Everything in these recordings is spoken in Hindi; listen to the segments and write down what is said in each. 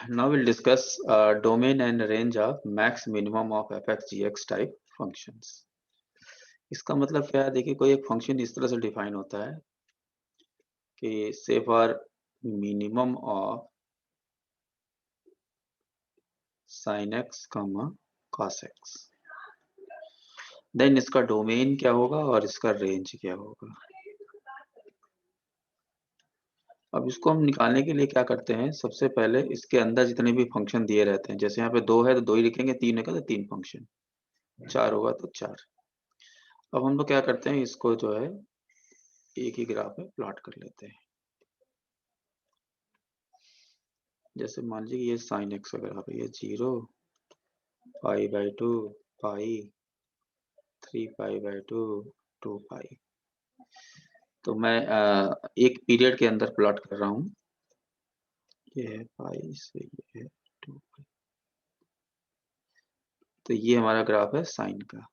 Now we'll discuss domain and range of max minimum of fxgx type functions. इसका मतलब क्या है? देखिए, कोई एक फंक्शन इस तरह से डिफाइन होता है कि say for minimum of sin x, cos x, then इसका डोमेन क्या होगा और इसका रेंज क्या होगा। अब इसको हम निकालने के लिए क्या करते हैं, सबसे पहले इसके अंदर जितने भी फंक्शन दिए रहते हैं, जैसे यहाँ पे 2 है तो 2 ही लिखेंगे, 3 है तो 3 फंक्शन, 4 होगा तो 4। अब हम लोग क्या करते हैं, इसको जो है एक ही ग्राफ में प्लॉट कर लेते हैं। जैसे मान लीजिए ये sin x का ग्राफ है, ये 0, π/2, पाई, 3π/2, 2π। तो मैं एक पीरियड के अंदर प्लॉट कर रहा हूँ। ये है पाई से ये है 2π। तो ये हमारा ग्राफ है साइन का।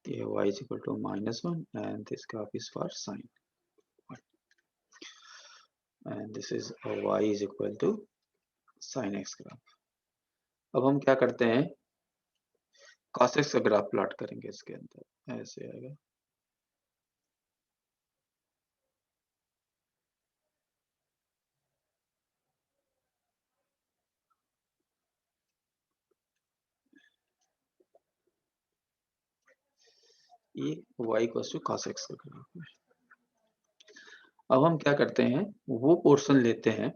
ये y is equal to -1 and this graph is for sine 1 and this is y is equal to sin x graph. अब हम क्या करते हैं, cos x का ग्राफ प्लॉट करेंगे इसके अंदर, ऐसे आएगा। ये y equal to cos x का ग्राफ है। अब हम क्या करते हैं, वो पोर्शन लेते हैं।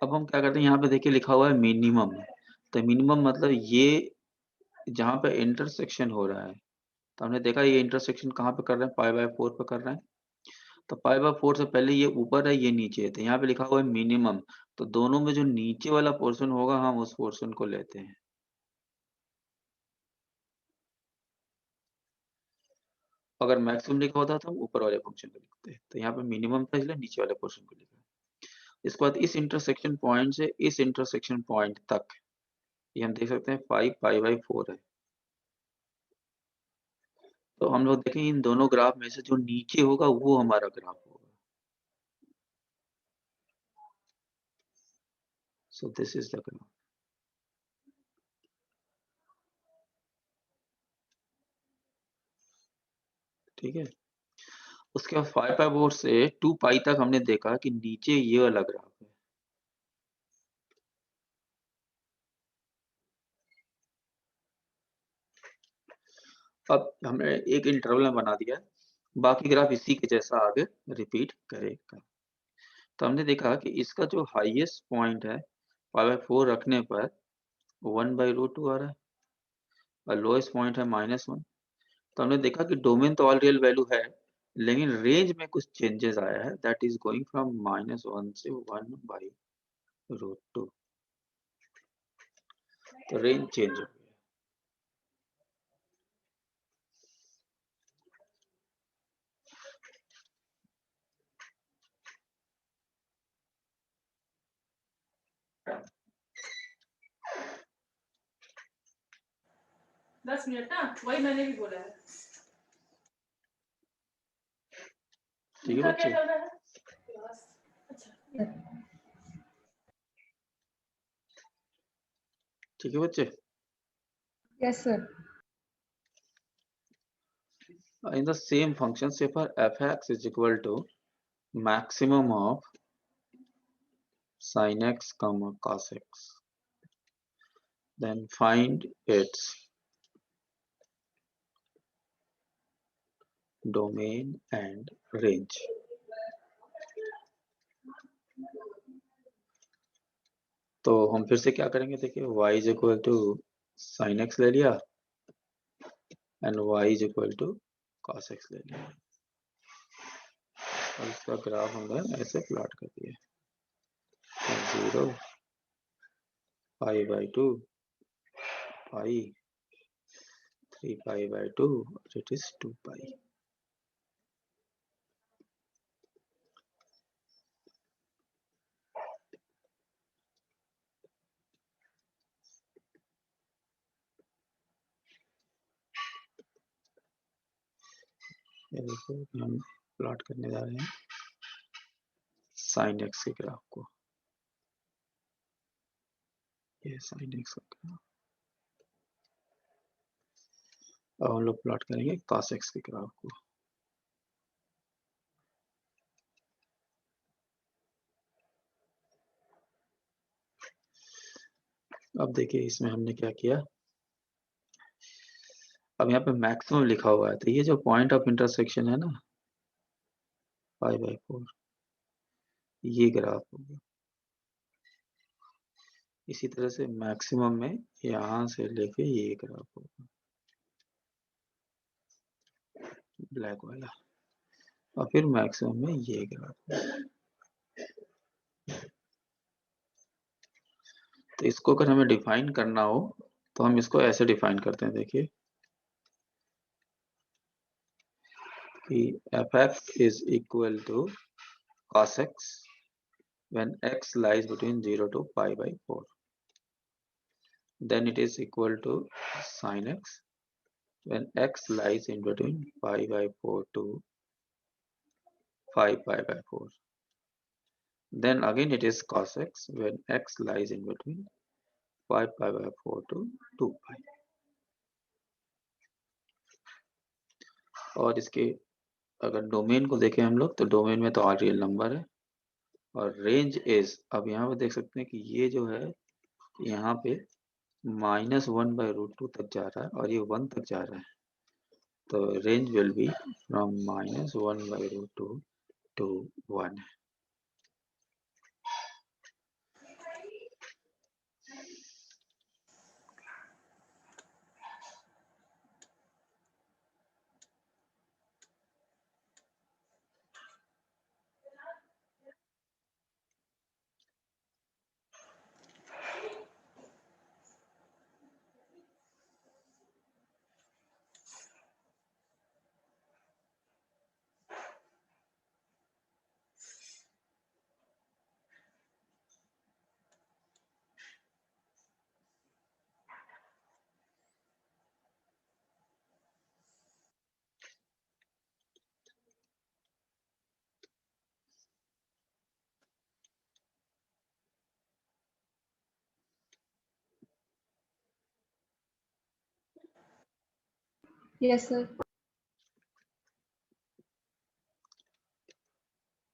अब हम क्या करते हैं, यहाँ पे देखिए लिखा हुआ है मिनिमम। तो मिनिमम मतलब ये जहां पे इंटरसेक्शन हो रहा है, तो हमने देखा ये इंटरसेक्शन कहाँ पे कर रहे हैं, π/4 पे कर रहे हैं। तो π/4 से पहले ये ऊपर है, ये नीचे है, तो यहाँ पे लिखा हुआ है मिनिमम। तो दोनों में जो नीचे वाला पोर्शन होगा, हम उस पोर्शन को लेते हैं। अगर मैक्सिमम लिखा होता तो हम ऊपर वाले फंक्शन को लिखते हैं। तो यहाँ पे मिनिमम था, इसलिए नीचे वाले पोर्शन को लिखा। इसके बाद इस इंटरसेक्शन पॉइंट से इस इंटरसेक्शन पॉइंट तक ये हम देख सकते हैं 5π/4 है। तो हम लोग देखें इन दोनों ग्राफ में से जो नीचे होगा वो हमारा ग्राफ होगा। So this is the graph. ठीक है। उसके बाद 5π/4 से 2π तक हमने देखा कि नीचे ये वाला ग्राफ है। अब हमने एक इंटरवल में बना दिया, बाकी ग्राफ इसी के जैसा आगे रिपीट करेगा। तो हमने देखा कि इसका जो हाईएस्ट पॉइंट है π/4 रखने पर 1/√2 आ रहा है और लोएस्ट पॉइंट है -1। तो हमने देखा कि डोमेन तो ऑल रियल वैल्यू है, लेकिन रेंज में कुछ चेंजेस आया है, दैट इज गोइंग फ्रॉम -1 से 1/√2। तो रेंज चेंज हो गया। 10 मिनट ना, वही मैंने भी बोला है। ठीक है बच्चे। ठीक है बच्चे। Yes, sir. In the same function, say for f(x) is equal to maximum of sin x, cos x, then find its domain and range. तो हम फिर से क्या करेंगे, देखिए y is equal to sin x ले लिया and y is equal to cos x ले लिया और इसका ग्राफ हमने ऐसे प्लॉट कर दिया। 0, π/2, पाई, 3π/2 और इट इज 2π। ये देखो हम प्लॉट करने जा रहे हैं साइन एक्स के ग्राफ को। ये साइन एक्स का ग्राफ, अब हम लोग प्लॉट करेंगे कॉस एक्स के ग्राफ को। अब देखिए इसमें हमने क्या किया, अब यहाँ पे मैक्सिमम लिखा हुआ है, तो ये जो पॉइंट ऑफ इंटरसेक्शन है ना 5/4, ये ग्राफ होगा। इसी तरह से मैक्सिमम में यहाँ से लेके ये ग्राफ होगा ब्लैक वाला, और फिर मैक्सिमम में ये ग्राफ होगा। तो इसको अगर हमें डिफाइन करना हो तो हम इसको ऐसे डिफाइन करते हैं, देखिए कि f(x) is equal to cos x when x lies between 0 to pi/4, then it is equal to sin x when x lies in between pi/4 to 5/4, then again it is cos x when x lies in between 5/4 to 2 pi। और इसके अगर डोमेन को देखें हम लोग, तो डोमेन में तो आर रियल नंबर है, और रेंज इज, अब यहाँ पे देख सकते हैं कि ये जो है यहाँ पे -1/√2 तक जा रहा है और ये 1 तक जा रहा है, तो range will be from -1/√2 to 1। Yes, sir.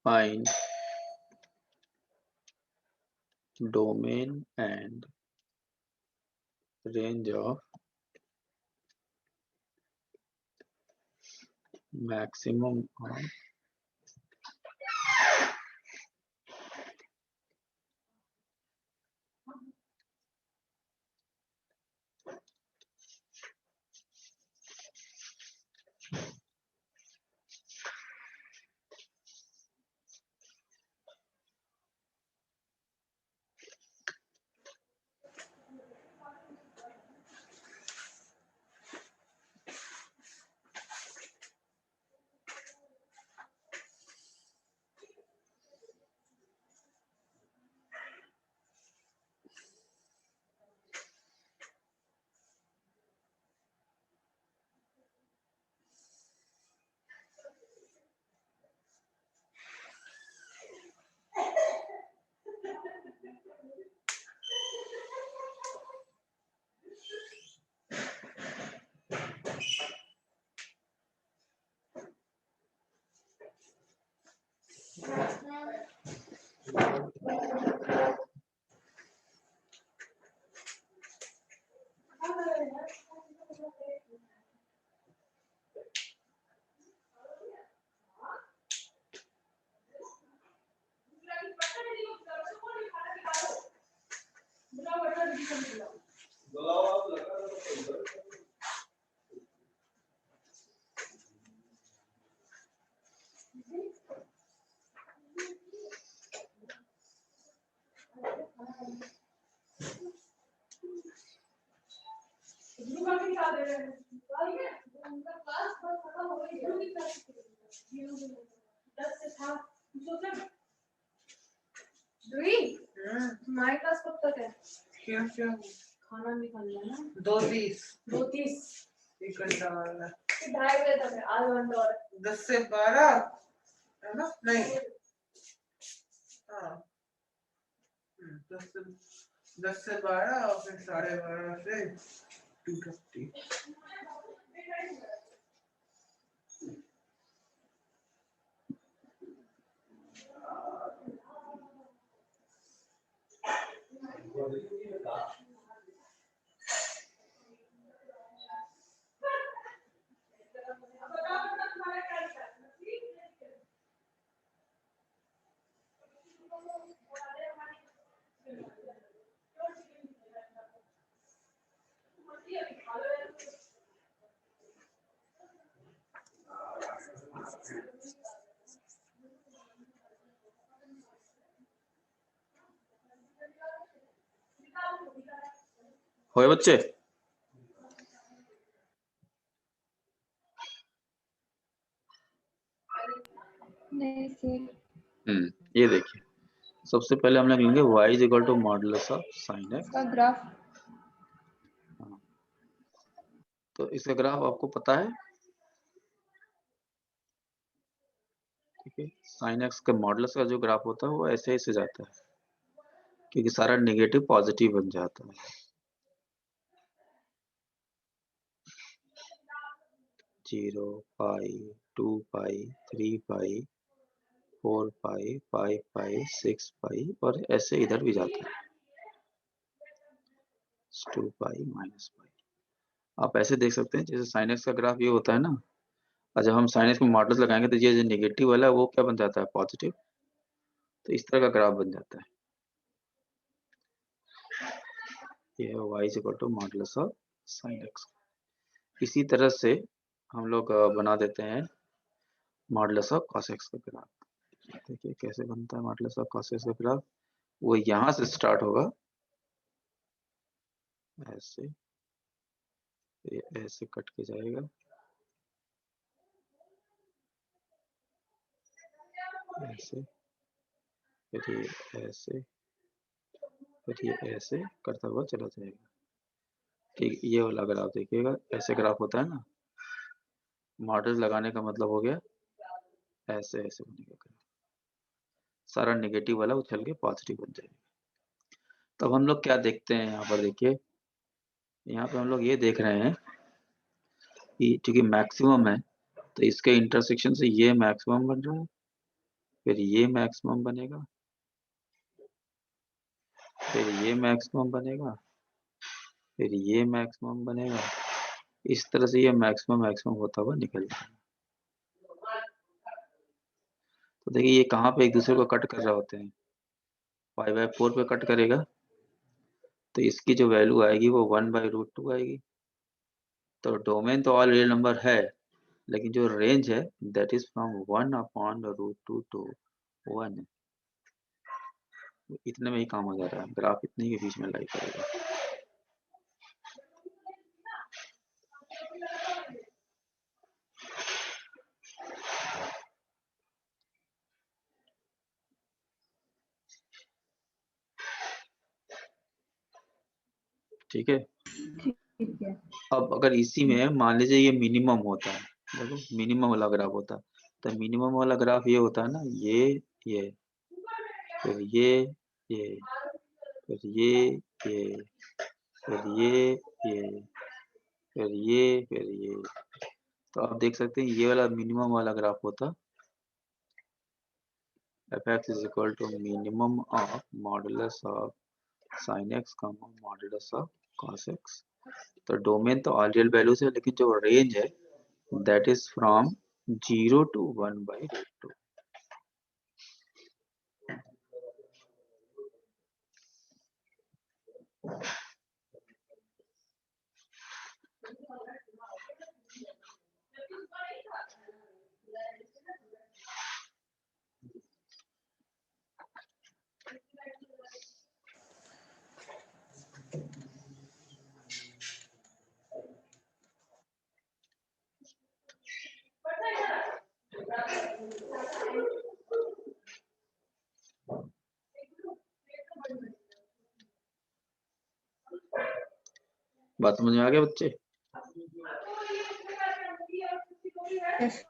Find domain and range of maximum of हमारे क्लास कब तक है? क्या खाना भी खाना है ना। 2:30 2:30 1 घंटा वाला। 2:30 बजे तक है, आधा घंटा और 10 से 12 है ना? नहीं, हाँ 10 से 12 और फिर 12:30 से 2:30। होए बच्चे? नहीं सर। ये देखिए, सबसे पहले हम लोग लेंगे y is equal to modulus of sine x. इसका ग्राफ तो इसका ग्राफ आपको पता है, ठीक है। साइन एक्स का मॉडुलस का जो ग्राफ होता है वो ऐसे ऐसे जाता है, क्योंकि सारा नेगेटिव पॉजिटिव बन जाता है। 0 पाई 2 पाई 3 पाई 4 पाई 5 पाई 6 पाई और ऐसे इधर भी जाता है 2 पाई माइनस पाई। आप ऐसे देख सकते हैं जैसे साइन एक्स का ग्राफ ये होता है ना, और जब हम साइन एक्स में मॉडुलस लगाएंगे तो ये जो नेगेटिव वाला है वो क्या बन जाता है, पॉजिटिव। तो इस तरह का ग्राफ बन जाता है। ये है y is equal to modulus of sine x. इसी तरह से हम लोग बना देते हैं मॉडुलस ऑफ कॉस एक्स का ग्राफ। देखिए कैसे बनता है मॉडुलस ऑफ कॉस एक्स का ग्राफ। वो यहाँ से स्टार्ट होगा ऐसे, ये ऐसे कट के जाएगा, ऐसे, फिर ये ऐसे, फिर ये ऐसे करता हुआ चला जाएगा। ठीक, ये वाला ग्राफ देखिएगा, ऐसे ग्राफ होता है ना। मॉडल लगाने का मतलब हो गया ऐसे ऐसे बनेगा ग्राफ, सारा नेगेटिव वाला उछल के पॉजिटिव बन जाएगा। तब हम लोग क्या देखते हैं यहाँ पर, देखिए यहाँ पे हम लोग ये देख रहे हैं कि चूंकि मैक्सिमम है तो इसके इंटरसेक्शन से ये मैक्सिमम बन रहा है, फिर ये मैक्सिमम बनेगा, फिर ये मैक्सिमम बनेगा, फिर ये मैक्सिमम बनेगा। इस तरह से ये मैक्सिमम मैक्सिमम होता हुआ निकल जाएगा। तो देखिए ये कहाँ पे एक दूसरे को कट कर रहे होते हैं, 5/4 पे कट करेगा, तो इसकी जो वैल्यू आएगी वो 1/√2 आएगी। तो डोमेन तो ऑल रियल नंबर है, लेकिन जो रेंज है दैट इज फ्रॉम 1/√2 टू 1। इतने में ही काम हो जा रहा है, ग्राफ इतने के बीच में लाई करेगा। ठीक है। ठीक है। अब अगर इसी में मान लीजिए ये मिनिमम होता है, देखो मिनिमम वाला ग्राफ होता है, तो मिनिमम वाला ग्राफ ये होता है ना, ये फिर ये फिर ये फिर ये फिर ये। तो आप देख सकते हैं ये वाला मिनिमम वाला ग्राफ होता, f(x) is equal to minimum of modulus of sin x comma modulus of cos x। तो डोमेन तो ऑल रियल वैल्यूज है, लेकिन जो रेंज है दैट इज फ्रॉम 0 to 1/√2। बात समझ में आ गया बच्चे? यस